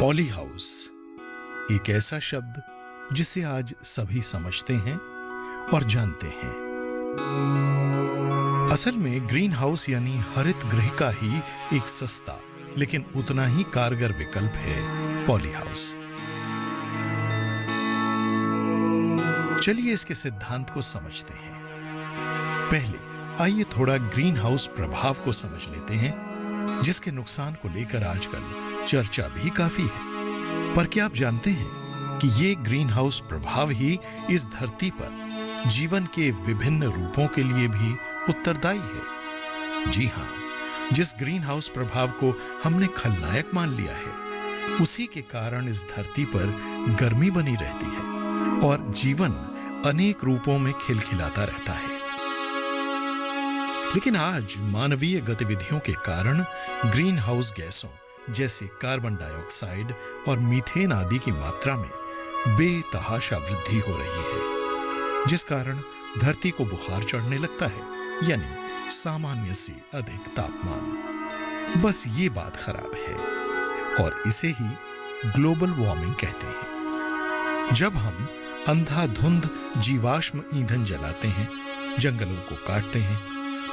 Poly house एक ऐसा शब्द जिसे आज सभी समझते हैं और जानते हैं। असल में ग्रीन हाउस यानी हरित गृह का ही एक सस्ता लेकिन उतना ही कारगर विकल्प है पॉली हाउस। चलिए इसके सिद्धांत को समझते हैं। पहले आइए थोड़ा ग्रीन हाउस प्रभाव को समझ लेते हैं, जिसके नुकसान को लेकर आजकल चर्चा भी काफी है। पर क्या आप जानते हैं कि ये ग्रीन हाउस प्रभाव ही इस धरती पर जीवन के विभिन्न रूपों के लिए भी उत्तरदायी है? जी हां, जिस ग्रीन हाउस प्रभाव को हमने खलनायक मान लिया है, उसी के कारण इस धरती पर गर्मी बनी रहती है और जीवन अनेक रूपों में खिलखिलाता रहता है। लेकिन आज मानवीय गतिविधियों के कारण ग्रीन हाउस गैसों जैसे कार्बन डाइऑक्साइड और मीथेन आदि की मात्रा में बेतहाशा वृद्धि हो रही है, जिस कारण धरती को बुखार चढ़ने लगता है, यानी सामान्य से अधिक तापमान। बस ये बात खराब है और इसे ही ग्लोबल वार्मिंग कहते हैं। जब हम अंधाधुंध जीवाश्म ईंधन जलाते हैं, जंगलों को काटते हैं,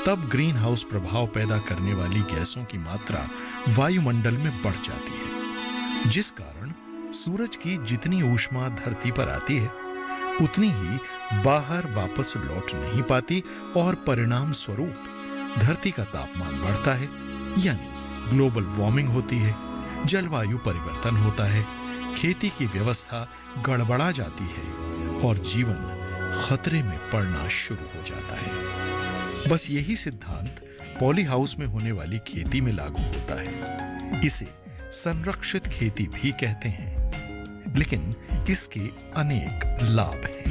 तब ग्रीन हाउस प्रभाव पैदा करने वाली गैसों की मात्रा वायुमंडल में बढ़ जाती है, जिस कारण सूरज की जितनी ऊष्मा धरती पर आती है, उतनी ही बाहर वापस लौट नहीं पाती और परिणाम स्वरूप धरती का तापमान बढ़ता है, यानी ग्लोबल वार्मिंग होती है, जलवायु परिवर्तन होता है, खेती की व्यवस्था गड़बड़ा जाती है और जीवन खतरे में पड़ना शुरू हो जाता है। बस यही सिद्धांत पॉली हाउस में होने वाली खेती में लागू होता है। इसे संरक्षित खेती भी कहते हैं, लेकिन इसके अनेक लाभ हैं।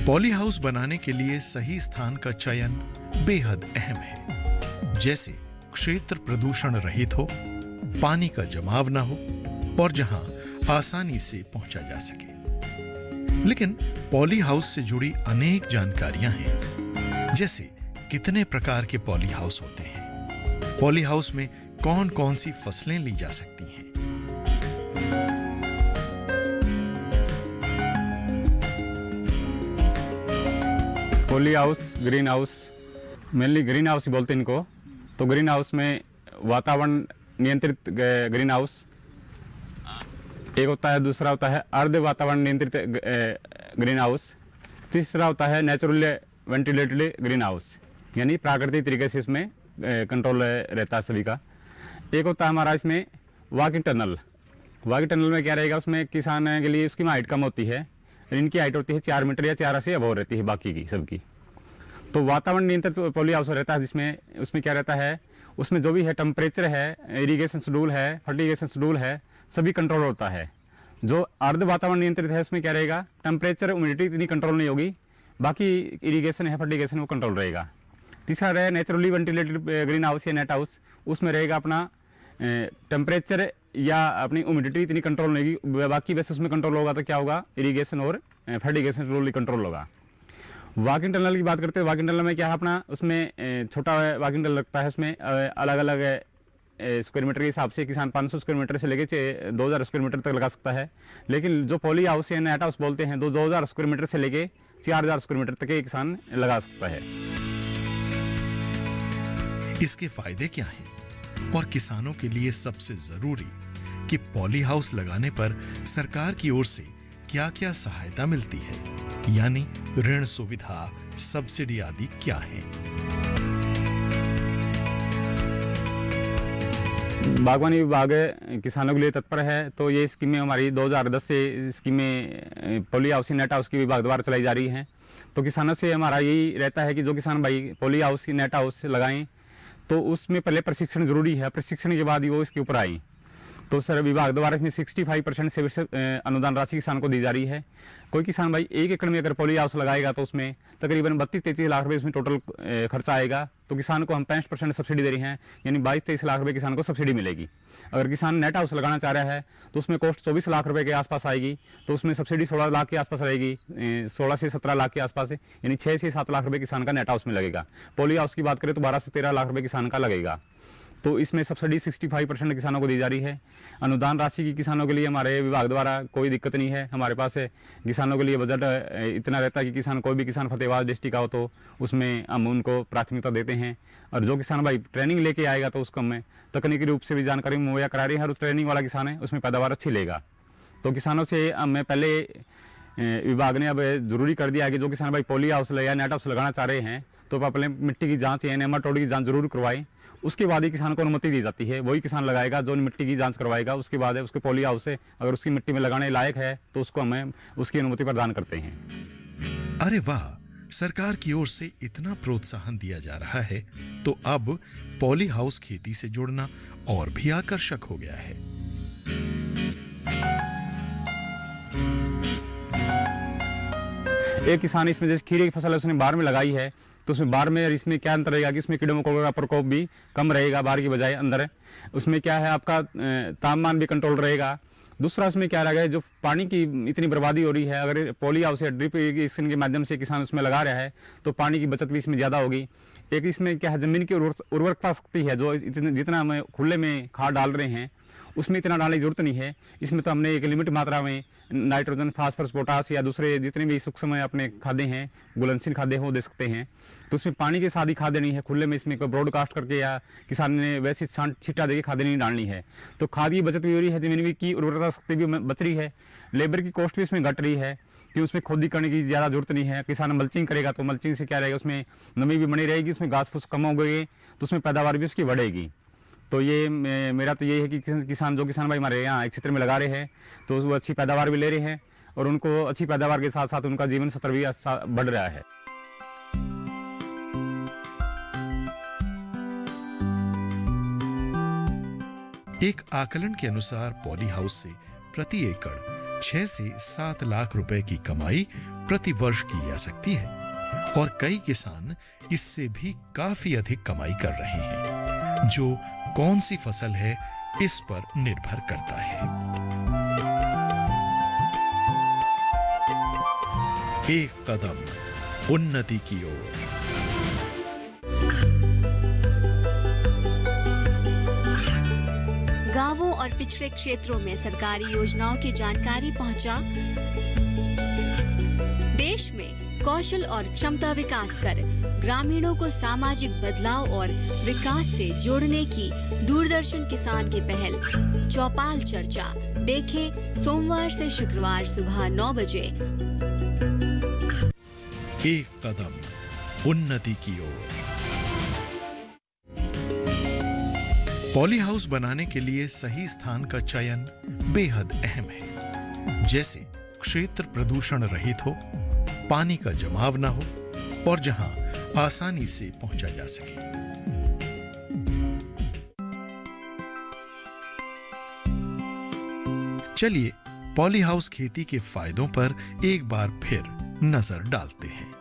पॉली हाउस बनाने के लिए सही स्थान का चयन बेहद अहम है, जैसे क्षेत्र प्रदूषण रहित हो, पानी का जमाव ना हो और जहां आसानी से पहुंचा जा सके। लेकिन पॉली हाउस से जुड़ी अनेक जानकारियां हैं, जैसे कितने प्रकार के पॉली हाउस होते हैं, पॉली हाउस में कौन कौन सी फसलें ली जा सकती हैं। Poly house, green house, mainly green house ही बोलते हैं इनको। तो ग्रीन हाउस में वातावरण नियंत्रित ग्रीन हाउस एक होता है, दूसरा होता है अर्ध वातावरण नियंत्रित ग्रीन हाउस, तीसरा होता है नेचुरली वेंटिलेटेड ग्रीन हाउस, यानी प्राकृतिक तरीके से इसमें कंट्रोल रहता है सभी का। एक होता है हमारा इसमें वॉकिंग टनल। वॉकिंग टनल में क्या रहेगा, उसमें किसान के लिए उसकी हाइट कम होती है, इनकी हाइट होती है 4 मीटर या 4 से अबव रहती है बाकी की सबकी। तो वातावरण नियंत्रित पॉली हाउस रहता है, जिसमें उसमें क्या रहता है, उसमें जो भी है टेम्परेचर है, इरिगेशन शेड्यूल है, फर्टिगेशन शेड्यूल है, सभी कंट्रोल होता है। जो अर्ध वातावरण नियंत्रित है उसमें क्या रहेगा, टेम्परेचर ह्यूमिडिटी इतनी कंट्रोल नहीं होगी, बाकी इरिगेशन है, फर्टिगेशन वो कंट्रोल रहेगा। तीसरा रहे नेचुरली वेंटिलेटेड ग्रीन हाउस या नेट हाउस, उसमें रहेगा अपना टेम्परेचर या अपनी ह्यूमिडिटी इतनी कंट्रोल नहीं होगी, बाकी वैसे उसमें कंट्रोल होगा तो क्या होगा, इरीगेशन और फर्टिगेशन शेड्यूल कंट्रोल होगा। वॉकिंग टनल की बात करते हैं। वॉकिंग टनल में क्या है, अपना उसमें छोटा वॉकिंग टनल लगता है, उसमें अलग अलग स्क्वायर मीटर के हिसाब से किसान 500 स्क्वायर मीटर से लेके 2000 स्क्वायर मीटर तक लगा सकता है। लेकिन जो पॉली हाउस या नेट हाउस बोलते हैं, 2000 स्क्वायर मीटर से लेके 4000 स्क्वायर मीटर तक एक किसान लगा सकता है। इसके फायदे क्या हैं और किसानों के लिए सबसे जरूरी कि पॉली हाउस लगाने पर सरकार की ओर से क्या क्या सहायता मिलती है, यानी ऋण सुविधा, सब्सिडी आदि क्या है। बागवानी विभाग किसानों के लिए तत्पर है। तो ये स्कीमें हमारी 2010 से स्कीमें पॉली हाउस नेट हाउस की विभाग द्वारा चलाई जा रही हैं। तो किसानों से हमारा यही रहता है कि जो किसान भाई पॉली हाउस नेट हाउस लगाएं, तो उसमें पहले प्रशिक्षण जरूरी है, प्रशिक्षण के बाद ही वो इसके ऊपर आई। तो सर विभाग द्वारा इसमें 65% से अनुदान राशि किसान को दी जा रही है। कोई किसान भाई 1 एकड़ में अगर पॉली हाउस लगाएगा तो उसमें तकरीबन 32-33 लाख रुपए इसमें टोटल खर्चा आएगा। तो किसान को हम 65% सब्सिडी दे रहे हैं, यानी 22-23 लाख रुपए किसान को सब्सिडी मिलेगी। अगर किसान नेट हाउस लगाना चाह रहा है तो उसमें कॉस्ट 24 लाख रुपए के आसपास आएगी, तो उसमें सब्सिडी 16 लाख के आसपास रहेगी, 16 से 17 लाख के आसपास, यानी 6 से 7 लाख रुपए किसान का नेट हाउस में लगेगा। पॉली हाउस की बात करें तो 12 से 13 लाख रुपए किसान का लगेगा। तो इसमें सब्सिडी 65% किसानों को दी जा रही है। अनुदान राशि की किसानों के लिए हमारे विभाग द्वारा कोई दिक्कत नहीं है। हमारे पास किसानों के लिए बजट इतना रहता है कि किसान, कोई भी किसान फतेहाबाद डिस्ट्रिक्ट का हो तो उसमें हम उनको प्राथमिकता देते हैं, और जो किसान भाई ट्रेनिंग लेके आएगा तो उसको हमें तकनीकी रूप से भी जानकारी मुहैया करा रही है, और ट्रेनिंग वाला किसान है उसमें पैदावार अच्छी लेगा। तो किसानों से मैं पहले विभाग ने अब जरूरी कर दिया है कि जो किसान भाई पॉली हाउस या नेट हाउस लगाना चाह रहे हैं तो अपने मिट्टी की जाँच या नेमाटोड की जाँच जरूर करवाएं। उसके बाद ही किसान को अनुमति दी जाती है। वही किसान लगाएगा जो मिट्टी की जांच करवाएगा, उसके बाद है उसके पॉली हाउस से अगर उसकी मिट्टी में लगाने लायक है तो उसको हमें उसकी अनुमति प्रदान करते हैं। अरे वाह, सरकार की ओर से इतना प्रोत्साहन दिया जा रहा है तो अब पॉली हाउस खेती से जुड़ना और भी आकर्षक हो गया है। एक किसान इसमें जैसे खीरे की फसल है उसने बाहर में लगाई है, तो उसमें बाहर में इसमें क्या अंतर रहेगा कि उसमें कीड़े मकोड़ों का प्रकोप भी कम रहेगा बाहर की बजाय अंदर है। उसमें क्या है, आपका तापमान भी कंट्रोल रहेगा। दूसरा उसमें क्या रहेगा, जो पानी की इतनी बर्बादी हो रही है, अगर पॉली हाउस या ड्रिप इरिगेशन के माध्यम से किसान उसमें लगा रहा है तो पानी की बचत भी इसमें ज़्यादा होगी। एक इसमें क्या है, ज़मीन की उर्वरकता शक्ति है, जो जितना हम खुले में खाद डाल रहे हैं उसमें इतना डालने की जरूरत नहीं है। इसमें तो हमने एक लिमिट मात्रा में नाइट्रोजन, फास्फोरस, पोटास या दूसरे जितने भी सूक्ष्म अपने खादें हैं, घुलनशील खादें वो दे सकते हैं। तो उसमें पानी के साथ ही खादें नहीं है, खुले में इसमें कोई ब्रॉडकास्ट करके या किसान ने वैसे छिट्टा देके खादें नहीं डालनी है। तो खाद की बचत भी हो रही है, जमीन की उर्वरता शक्ति भी बच रही है, लेबर की कॉस्ट भी इसमें घट रही है कि उसमें खोदी करने की ज़्यादा जरूरत नहीं है। किसान मल्चिंग करेगा तो मल्चिंग से क्या रहेगा, उसमें नमी भी बनी रहेगी, उसमें घास फूस कम हो गई तो उसमें पैदावार भी उसकी बढ़ेगी। तो ये मेरा तो ये है कि किसान भाई हमारे यहाँ एक क्षेत्र में लगा रहे हैं तो वो अच्छी पैदावार भी ले रहे हैं, और उनको अच्छी पैदावार के साथ साथ उनका जीवन स्तर भी बढ़ रहा है। एक आकलन के अनुसार पॉली हाउस से प्रति एकड़ 6 से 7 लाख रुपए की कमाई प्रति वर्ष की जा सकती है, और कई किसान इससे भी काफी अधिक कमाई कर रहे हैं। जो कौन सी फसल है इस पर निर्भर करता है। एक कदम उन्नति की ओर। गांवों और पिछड़े क्षेत्रों में सरकारी योजनाओं की जानकारी पहुंचा। देश में कौशल और क्षमता विकास कर ग्रामीणों को सामाजिक बदलाव और विकास से जोड़ने की दूरदर्शन किसान की पहल चौपाल चर्चा देखें सोमवार से शुक्रवार सुबह 9 बजे। एक कदम उन्नति की ओर। पॉली हाउस बनाने के लिए सही स्थान का चयन बेहद अहम है, जैसे क्षेत्र प्रदूषण रहित हो, पानी का जमाव ना हो और जहां आसानी से पहुंचा जा सके। चलिए पॉली हाउस खेती के फायदों पर एक बार फिर नजर डालते हैं।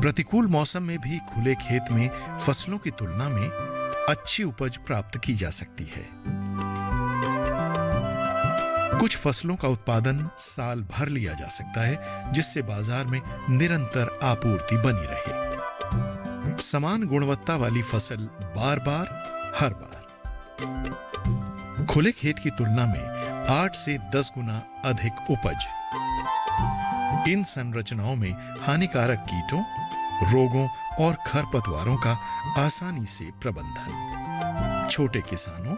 प्रतिकूल मौसम में भी खुले खेत में फसलों की तुलना में अच्छी उपज प्राप्त की जा सकती है। कुछ फसलों का उत्पादन साल भर लिया जा सकता है, जिससे बाजार में निरंतर आपूर्ति बनी रहे। समान गुणवत्ता वाली फसल बार बार हर बार। खुले खेत की तुलना में 8 से 10 गुना अधिक उपज। इन संरचनाओं में हानिकारक कीटों, रोगों और खरपतवारों का आसानी से प्रबंधन। छोटे किसानों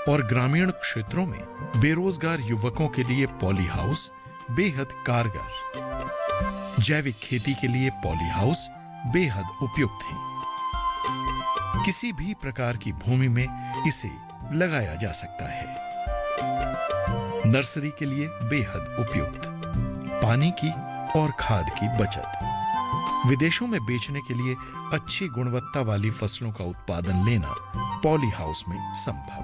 और ग्रामीण क्षेत्रों में बेरोजगार युवकों के लिए पॉली हाउस बेहद कारगर। जैविक खेती के लिए पॉली हाउस बेहद उपयुक्त है। किसी भी प्रकार की भूमि में इसे लगाया जा सकता है। नर्सरी के लिए बेहद उपयुक्त। पानी की और खाद की बचत। विदेशों में बेचने के लिए अच्छी गुणवत्ता वाली फसलों का उत्पादन लेना पॉली हाउस में संभव।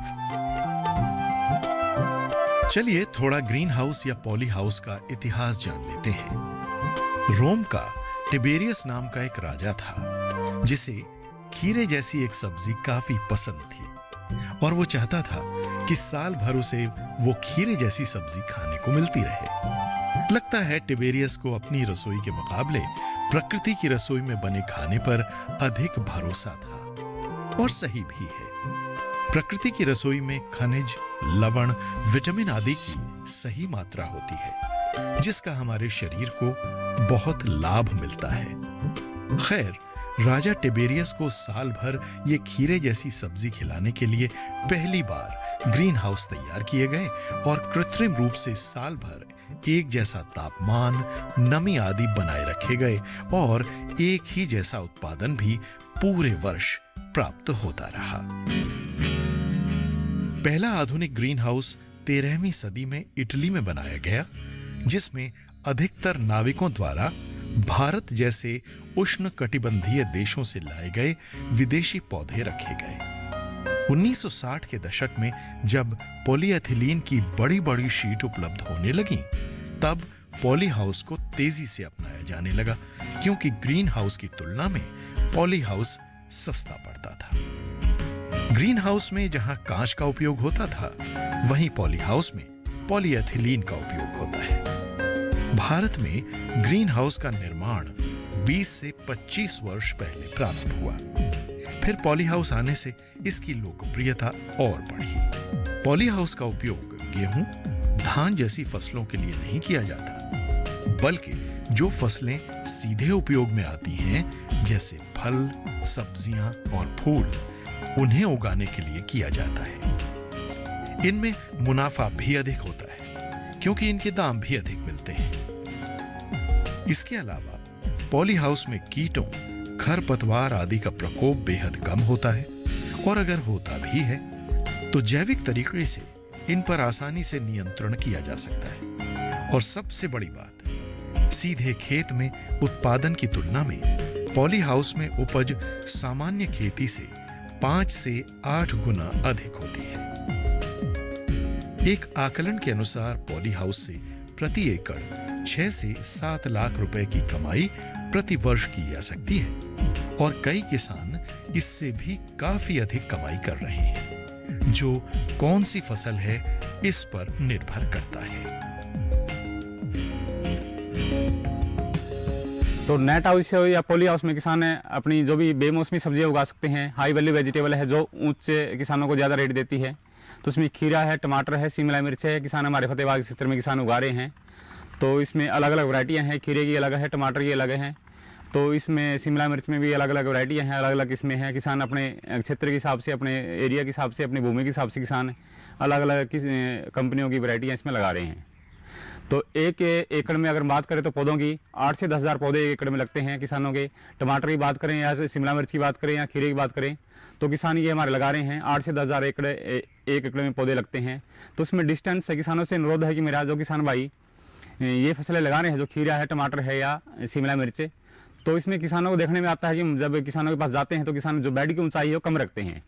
चलिए थोड़ा ग्रीन हाउस या पॉली हाउस का इतिहास जान लेते हैं। रोम का टिबेरियस नाम का एक राजा था, जिसे खीरे जैसी एक सब्जी काफी पसंद थी और वो चाहता था कि साल भर उसे वो खीरे जैसी सब्जी खाने को मिलती रहे। लगता है टिबेरियस को अपनी रसोई के मुकाबले प्रकृति की रसोई में बने खाने पर अधिक भरोसा था और सही भी है। प्रकृति की रसोई में खनिज, लवण, विटामिन आदि की सही मात्रा होती है जिसका हमारे शरीर को बहुत लाभ मिलता है। खैर, राजा टिबेरियस को साल भर ये खीरे जैसी सब्जी खिलाने के लिए पहली बार ग्रीन हाउस तैयार किए गए और कृत्रिम रूप से साल भर एक जैसा तापमान, नमी आदि बनाए रखे गए और एक ही जैसा उत्पादन भी पूरे वर्ष प्राप्त होता रहा। पहला आधुनिक ग्रीन हाउस 13वीं सदी में इटली में बनाया गया, जिसमें अधिकतर नाविकों द्वारा भारत जैसे उष्ण कटिबंधीय देशों से लाए गए विदेशी पौधे रखे गए। 1960 के दशक में जब पॉलीएथिलीन की बड़ी बड़ी शीट उपलब्ध होने लगी, तब पॉली हाउस को तेजी से अपनाया जाने लगा, क्योंकि ग्रीन हाउस की तुलना में पॉली हाउस सस्ता पड़ता था। ग्रीन हाउस में जहां कांच का उपयोग होता था, वहीं पॉली हाउस में पॉलीएथिलीन का उपयोग होता है। भारत में ग्रीन हाउस का निर्माण 20 से 25 वर्ष पहले प्रारंभ हुआ। फिर पॉली हाउस आने से इसकी लोकप्रियता और बढ़ी। पॉली हाउस का उपयोग गेहूं, धान जैसी फसलों के लिए नहीं किया जाता, बल्कि जो फसलें सीधे उपयोग में आती हैं, जैसे फल, सब्जियां और फूल, उन्हें उगाने के लिए किया जाता है। इनमें मुनाफा भी अधिक होता है, क्योंकि इनके दाम भी अधिक मिलते हैं। इसके अलावा पॉली हाउस में कीटों, खरपतवार आदि का प्रकोप बेहद कम होता है और अगर होता भी है तो जैविक तरीके से इन पर आसानी से नियंत्रण किया जा सकता है। और सबसे बड़ी बात, सीधे खेत में उत्पादन की तुलना में पॉली हाउस में उपज सामान्य खेती से 5 से 8 गुना अधिक होती है। एक आकलन के अनुसार पॉली हाउस से प्रति एकड़ 6 से 7 लाख रुपए की कमाई प्रति वर्ष की जा सकती है और कई किसान इससे भी काफी अधिक कमाई कर रहे हैं। जो कौन सी फसल है, इस पर निर्भर करता है। तो नेट हाउस या पॉली हाउस में किसान अपनी जो भी बेमौसमी सब्जियां उगा सकते हैं। हाई वैल्यू वेजिटेबल है जो ऊंचे किसानों को ज़्यादा रेट देती है। तो उसमें खीरा है, टमाटर है, शिमला मिर्च है, किसान हमारे फतेहबाद क्षेत्र में किसान उगा रहे हैं। तो इसमें अलग अलग वैरायटियाँ हैं, खीरे की अलग है, टमाटर की अलग है। तो इसमें शिमला मिर्च में भी अलग अलग वैरायटियाँ हैं, अलग अलग इसमें हैं। किसान अपने क्षेत्र के हिसाब से, अपने एरिया के हिसाब से, अपनी भूमि के हिसाब से किसान अलग अलग कंपनियों की वैरायटियाँ इसमें लगा रहे हैं। तो एक एकड़ में अगर बात करें तो पौधों की 8 से 10 हज़ार पौधे एक एकड़ में लगते हैं किसानों के। टमाटर की बात करें या शिमला मिर्च की बात करें या खीरे की बात करें, तो किसान ये हमारे लगा रहे हैं 8 से 10 हज़ार एक एकड़ में पौधे लगते हैं। तो उसमें डिस्टेंस है, किसानों से अनुरोध है कि मेरा जो किसान भाई ये फसलें लगा रहे हैं, जो खीरा है, टमाटर है या शिमला मिर्च, तो इसमें किसानों को देखने में आता है कि जब किसानों के पास जाते हैं तो किसान जो बेड की ऊंचाई है वो कम रखते हैं।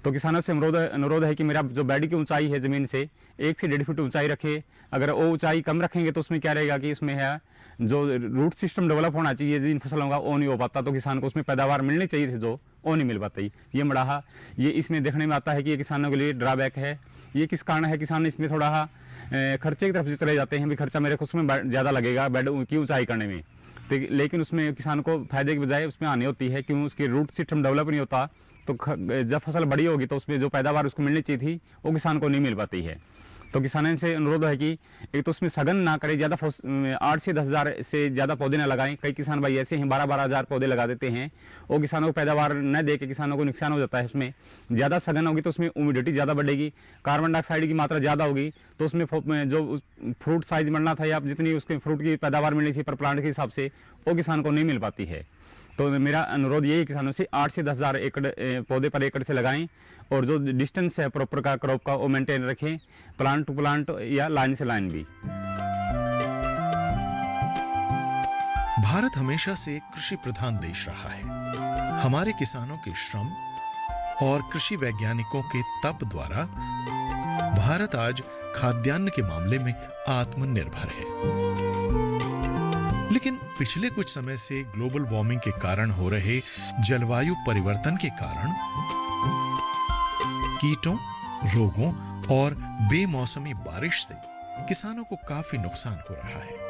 तो किसानों से अनुरोध है कि मेरा जो बेड की ऊंचाई है ज़मीन से 1 से 1.5 फीट ऊंचाई रखे। अगर वो ऊंचाई कम रखेंगे तो उसमें क्या रहेगा कि उसमें है जो रूट सिस्टम डेवलप होना चाहिए जिन फसलों का, वो नहीं हो पाता। तो किसान को उसमें पैदावार मिलनी चाहिए थी जो वो नहीं मिल पाती। ये मड़ाहा ये इसमें देखने में आता है कि ये किसानों के लिए ड्रॉबैक है। ये किस कारण है, किसान इसमें थोड़ा खर्चे की तरफ से चले जाते हैं, भी खर्चा मेरे को उसमें ज़्यादा लगेगा बेड की ऊंचाई करने में। तो लेकिन उसमें किसान को फायदे की बजाय उसमें हानि होती है, क्यों उसकी रूट सिस्टम डेवलप नहीं होता। तो जब फसल बड़ी होगी तो उसमें जो पैदावार उसको मिलनी चाहिए थी वो किसान को नहीं मिल पाती है। तो किसानों से अनुरोध है कि एक तो उसमें सघन ना करें, ज़्यादा 8 से 10 हज़ार से ज़्यादा पौधे ना लगाएं। कई किसान भाई ऐसे हैं 12-12 हज़ार पौधे लगा देते हैं, वो किसानों को पैदावार न दे के किसानों को नुकसान हो जाता है। उसमें ज़्यादा सघन होगी तो उसमें ह्यूमिडिटी ज़्यादा बढ़ेगी, कार्बन डाइऑक्साइड की मात्रा ज़्यादा होगी, तो उसमें जो फ्रूट साइज बढ़ना था या जितनी उसके फ्रूट की पैदावार मिलनी थी पर प्लांट के हिसाब से, वो किसान को नहीं मिल पाती है। तो मेरा अनुरोध यही किसानों से 8 से 10 हज़ार एकड़ पौधे पर एकड़ से लगाएं और जो डिस्टेंस है प्रॉपर का क्रॉप का वो मेंटेन रखें, प्लांट टू प्लांट या लाइन से लाइन भी। भारत हमेशा से कृषि प्रधान देश रहा है। हमारे किसानों के श्रम और कृषि वैज्ञानिकों के तप द्वारा भारत आज खाद्यान्न के मामले में आत्मनिर्भर है। लेकिन पिछले कुछ समय से ग्लोबल वार्मिंग के कारण हो रहे जलवायु परिवर्तन के कारण कीटों, रोगों और बेमौसमी बारिश से किसानों को काफी नुकसान हो रहा है।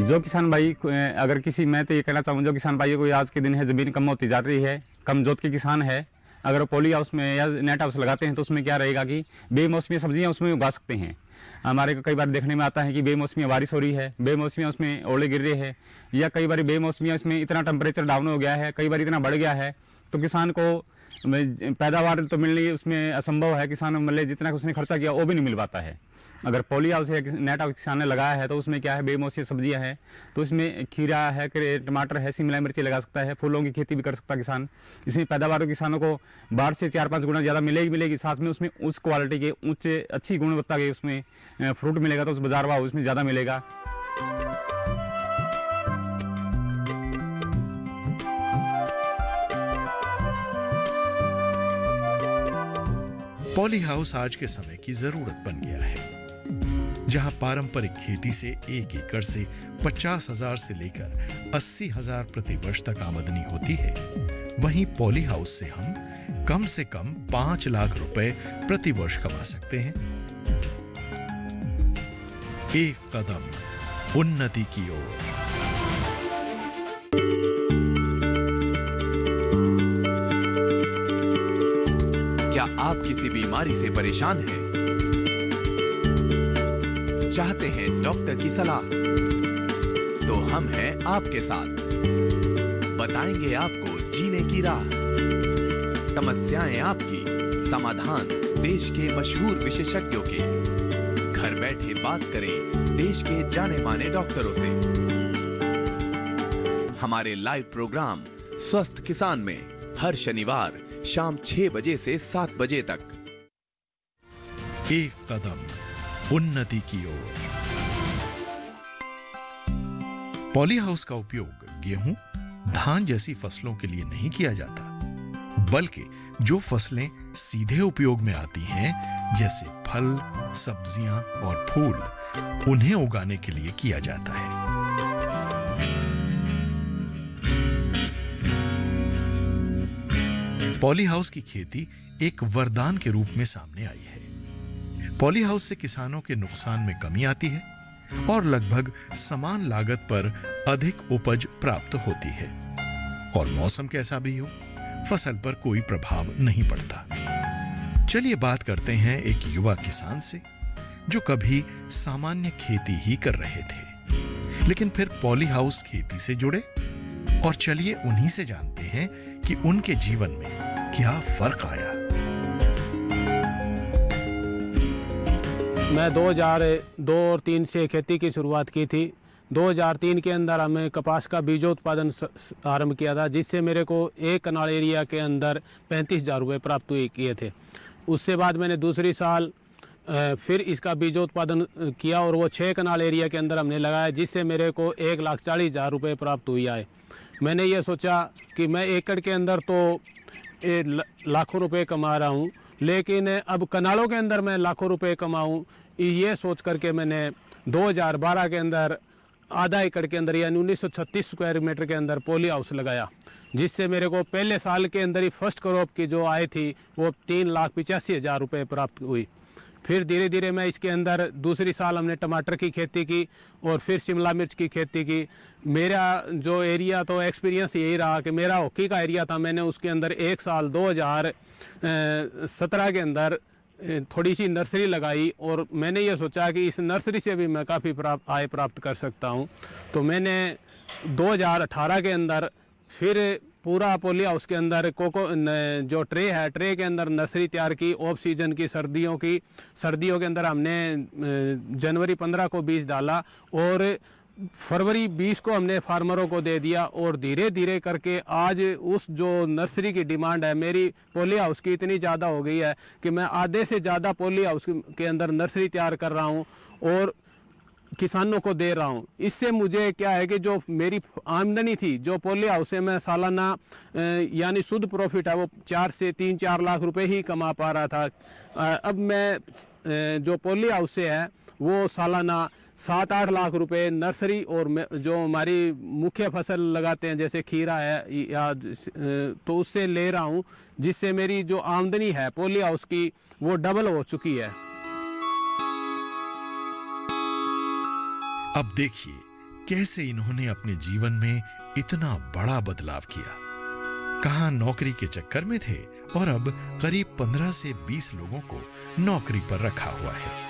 जो किसान भाई अगर किसी, मैं तो ये कहना चाहूँ, जो किसान भाई को आज के दिन है ज़मीन कम होती जा रही है, कम जोत के किसान है, अगर पॉली हाउस में या नेट हाउस लगाते हैं तो उसमें क्या रहेगा कि बेमौसमी सब्जियां उसमें उगा सकते हैं। हमारे को कई बार देखने में आता है कि बेमौसमी बारिश हो रही है, बेमौसमी उसमें ओले गिर रहे हैं, या कई बार बेमौसमी उसमें इतना टेम्परेचर डाउन हो गया है, कई बार इतना बढ़ गया है, तो किसान को पैदावार तो मिलनी उसमें असंभव है। किसान मतलब जितना उसने खर्चा किया वो भी नहीं मिल पाता है। अगर पॉली हाउस या नेट हाउस किसान ने लगाया है तो उसमें क्या है, बेमौसमी सब्जियां हैं, तो इसमें खीरा है, टमाटर है, शिमला मिर्ची लगा सकता है, फूलों की खेती भी कर सकता है किसान। इसमें पैदावार किसानों को बाहर से 4-5 गुना ज़्यादा मिलेगी, साथ में उसमें उच्च क्वालिटी के, उच्च अच्छी गुणवत्ता के उसमें फ्रूट मिलेगा, तो उस बाजार भाव उसमें ज़्यादा मिलेगा। पॉली हाउस आज के समय की जरूरत बन गया है। जहां पारंपरिक खेती से 1 एकड़ से 50,000 से लेकर 80,000 प्रति वर्ष तक आमदनी होती है, वहीं पॉली हाउस से हम कम से कम 5 लाख रुपए प्रति वर्ष कमा सकते हैं। एक कदम उन्नति की ओर। क्या आप किसी बीमारी से परेशान हैं? चाहते हैं डॉक्टर की सलाह? तो हम हैं आपके साथ, बताएंगे आपको जीने की राह। समस्याएं आपकी, समाधान देश के मशहूर विशेषज्ञों के। घर बैठे बात करें देश के जाने माने डॉक्टरों से। हमारे लाइव प्रोग्राम स्वस्थ किसान में हर शनिवार शाम 6 बजे से 7 बजे तक। एक कदम उन्नति की ओर। पॉली हाउस का उपयोग गेहूं, धान जैसी फसलों के लिए नहीं किया जाता, बल्कि जो फसलें सीधे उपयोग में आती हैं, जैसे फल, सब्जियां और फूल, उन्हें उगाने के लिए किया जाता है। पॉली हाउस की खेती एक वरदान के रूप में सामने आई है। पॉली हाउस से किसानों के नुकसान में कमी आती है और लगभग समान लागत पर अधिक उपज प्राप्त होती है, और मौसम कैसा भी हो, फसल पर कोई प्रभाव नहीं पड़ता। चलिए बात करते हैं एक युवा किसान से जो कभी सामान्य खेती ही कर रहे थे, लेकिन फिर पॉली हाउस खेती से जुड़े, और चलिए उन्हीं से जानते हैं कि उनके जीवन में क्या फर्क आया। मैं 2002 और 3 से खेती की शुरुआत की थी। 2003 के अंदर हमें कपास का बीजोत्पादन आरंभ किया था, जिससे मेरे को 1 कनाल एरिया के अंदर 35,000 रुपये प्राप्त किए थे। उससे बाद मैंने दूसरी साल फिर इसका बीजोत्पादन किया और वो 6 कनाल एरिया के अंदर हमने लगाया, जिससे मेरे को 1,40,000 रुपये प्राप्त हुई आए। मैंने ये सोचा कि मैं एकड़ के अंदर तो लाखों रुपए कमा रहा हूँ, लेकिन अब कनालों के अंदर मैं लाखों रुपए कमाऊँ, ये सोच करके मैंने 2012 के अंदर आधा एकड़ के अंदर यानी 1936 स्क्वायर मीटर के अंदर पॉली हाउस लगाया, जिससे मेरे को पहले साल के अंदर ही फर्स्ट क्रॉप की जो आय थी वो 3,85,000 रुपये प्राप्त हुई। फिर धीरे धीरे मैं इसके अंदर दूसरी साल हमने टमाटर की खेती की और फिर शिमला मिर्च की खेती की। मेरा जो एरिया तो एक्सपीरियंस यही रहा कि मेरा हॉकी का एरिया था, मैंने उसके अंदर एक साल 2017 के अंदर थोड़ी सी नर्सरी लगाई और मैंने ये सोचा कि इस नर्सरी से भी मैं काफ़ी आय प्राप्त कर सकता हूँ। तो मैंने 2018 के अंदर फिर पूरा पॉली हाउस के अंदर जो ट्रे है, ट्रे के अंदर नर्सरी तैयार की ऑफ सीजन की, सर्दियों के अंदर हमने जनवरी 15 को बीज डाला और फरवरी 20 को हमने फार्मरों को दे दिया, और धीरे धीरे करके आज उस जो नर्सरी की डिमांड है मेरी पॉली हाउस की इतनी ज़्यादा हो गई है कि मैं आधे से ज़्यादा पॉली हाउस के अंदर नर्सरी तैयार कर रहा हूँ और किसानों को दे रहा हूँ। इससे मुझे क्या है कि जो मेरी आमदनी थी, जो पॉली हाउस से मैं सालाना यानी शुद्ध प्रॉफिट है वो 4 से 3-4 लाख रुपए ही कमा पा रहा था, अब मैं जो पॉली हाउस से है वो सालाना 7-8 लाख रुपए नर्सरी और जो हमारी मुख्य फसल लगाते हैं जैसे खीरा है या तो उससे ले रहा हूँ, जिससे मेरी जो आमदनी है पॉली हाउस की वो डबल हो चुकी है। अब देखिए कैसे इन्होंने अपने जीवन में इतना बड़ा बदलाव किया। कहां नौकरी के चक्कर में थे और अब करीब 15 से 20 लोगों को नौकरी पर रखा हुआ है।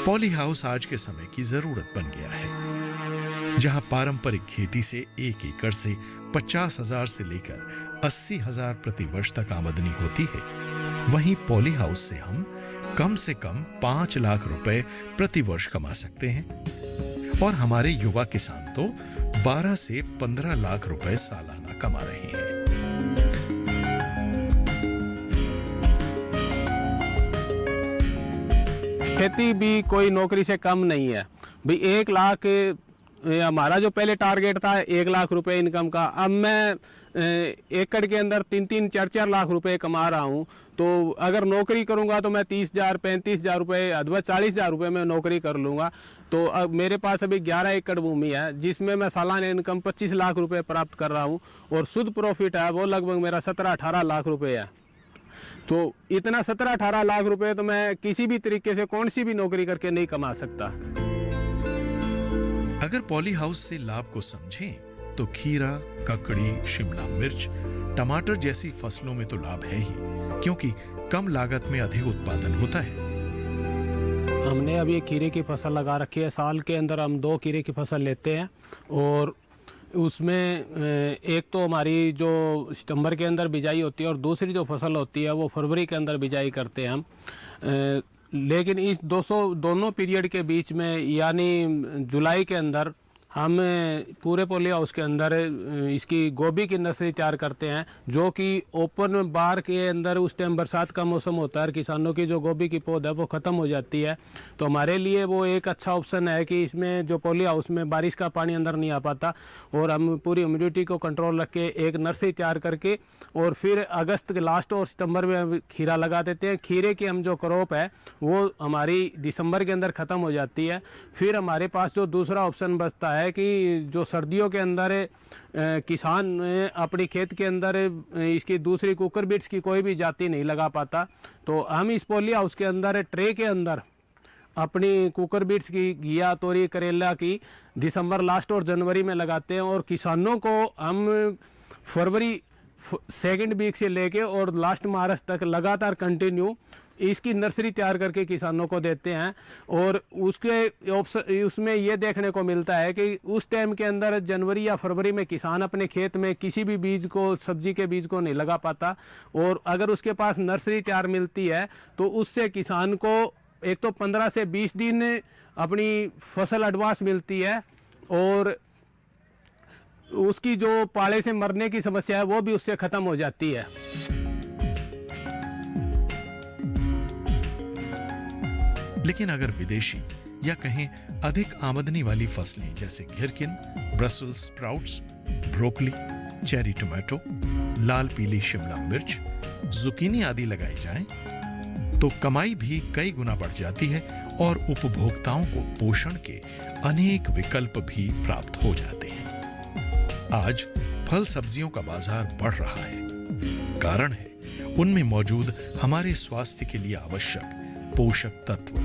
पॉली हाउस आज के समय की जरूरत बन गया है। जहां पारंपरिक खेती से 1 एकड़ से 50,000 से लेकर 80,000 प्रति वर्ष तक आमदनी होती है, वहीं पॉली हाउस से हम कम से कम 5 लाख रुपए प्रति वर्ष कमा सकते हैं और हमारे युवा किसान तो 12 से 15 लाख रुपए सालाना कमा रहे हैं। खेती भी कोई नौकरी से कम नहीं है भाई। 1 लाख हमारा जो पहले टारगेट था 1 लाख रुपए इनकम का, अब मैं एकड़ के अंदर 3-3, 4-4 लाख रुपए कमा रहा हूँ। तो अगर नौकरी करूँगा तो मैं 30,000, 35,000 रुपये अथवा 40,000 रुपये में नौकरी कर लूँगा। तो अब मेरे पास अभी 11 एकड़ भूमि है जिसमें मैं सालाना इनकम 25 लाख रुपए प्राप्त कर रहा हूँ और शुद्ध प्रॉफिट है वो लगभग मेरा 17-18 लाख रुपए है। तो इतना 17-18 लाख रुपए तो मैं किसी भी तरीके से कौन सी भी नौकरी करके नहीं कमा सकता। अगर पॉली हाउस से लाभ को समझें तो खीरा, ककड़ी, शिमला मिर्च, टमाटर जैसी फसलों में तो लाभ है ही, क्योंकि कम लागत में अधिक उत्पादन होता है। हमने अभी एक खीरे की फसल लगा रखी है। साल के अंदर हम 2 खीरे की फसल लेते हैं और उसमें एक तो हमारी जो सितंबर के अंदर बिजाई होती है और दूसरी जो फसल होती है वो फरवरी के अंदर बिजाई करते हैं हम। लेकिन इस दोनों पीरियड के बीच में यानी जुलाई के अंदर हम पूरे पॉली हाउस के अंदर इसकी गोभी की नर्सरी तैयार करते हैं, जो कि ओपन बार के अंदर उस टाइम बरसात का मौसम होता है और किसानों की जो गोभी की पौध है वो ख़त्म हो जाती है। तो हमारे लिए वो एक अच्छा ऑप्शन है कि इसमें जो पॉली हाउस में बारिश का पानी अंदर नहीं आ पाता और हम पूरी ह्यूमिडिटी को कंट्रोल रख के एक नर्सरी तैयार करके और फिर अगस्त के लास्ट और सितंबर में हम खीरा लगा देते हैं। खीरे की हम जो क्रॉप है वो हमारी दिसंबर के अंदर ख़त्म हो जाती है। फिर हमारे पास जो दूसरा ऑप्शन बचता है कि जो सर्दियों के अंदर किसान अपनी खेत के अंदर इसकी दूसरी कुकर बीट्स की कोई भी जाति नहीं लगा पाता, तो हम इस पॉली हाउस के अंदर ट्रे के अंदर अपनी कुकर बीट्स की, घिया, तोरी, करेला की दिसंबर लास्ट और जनवरी में लगाते हैं और किसानों को हम फरवरी 2nd वीक से लेके और लास्ट मार्च तक लगातार कंटिन्यू इसकी नर्सरी तैयार करके किसानों को देते हैं। और उसमें ये देखने को मिलता है कि उस टाइम के अंदर जनवरी या फरवरी में किसान अपने खेत में किसी भी बीज को, सब्जी के बीज को नहीं लगा पाता और अगर उसके पास नर्सरी तैयार मिलती है तो उससे किसान को एक तो 15 से 20 दिन अपनी फसल एडवांस मिलती है और उसकी जो पाले से मरने की समस्या है वो भी उससे ख़त्म हो जाती है। लेकिन अगर विदेशी या कहें अधिक आमदनी वाली फसलें जैसे gherkin, Brussels sprouts, broccoli, cherry tomato, लाल पीली शिमला मिर्च, जुकीनी आदि लगाई जाएं, तो कमाई भी कई गुना बढ़ जाती है और उपभोक्ताओं को पोषण के अनेक विकल्प भी प्राप्त हो जाते हैं। आज फल सब्जियों का बाजार बढ़ रहा है। कारण है उनमें मौजूद हमारे स्वास्थ्य के लिए आवश्यक पोषक तत्व।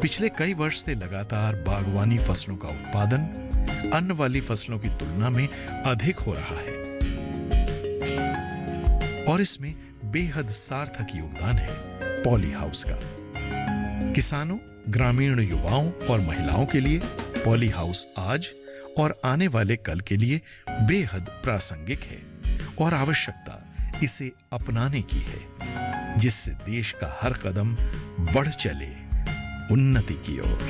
पिछले कई वर्ष से लगातार बागवानी फसलों का उत्पादन अन्न वाली फसलों की तुलना में अधिक हो रहा है और इसमें बेहद सार्थक योगदान है पॉली हाउस का। किसानों, ग्रामीण युवाओं और महिलाओं के लिए पॉली हाउस आज और आने वाले कल के लिए बेहद प्रासंगिक है और आवश्यकता इसे अपनाने की है, जिससे देश का हर कदम बढ़ चले उन्नति की ओर।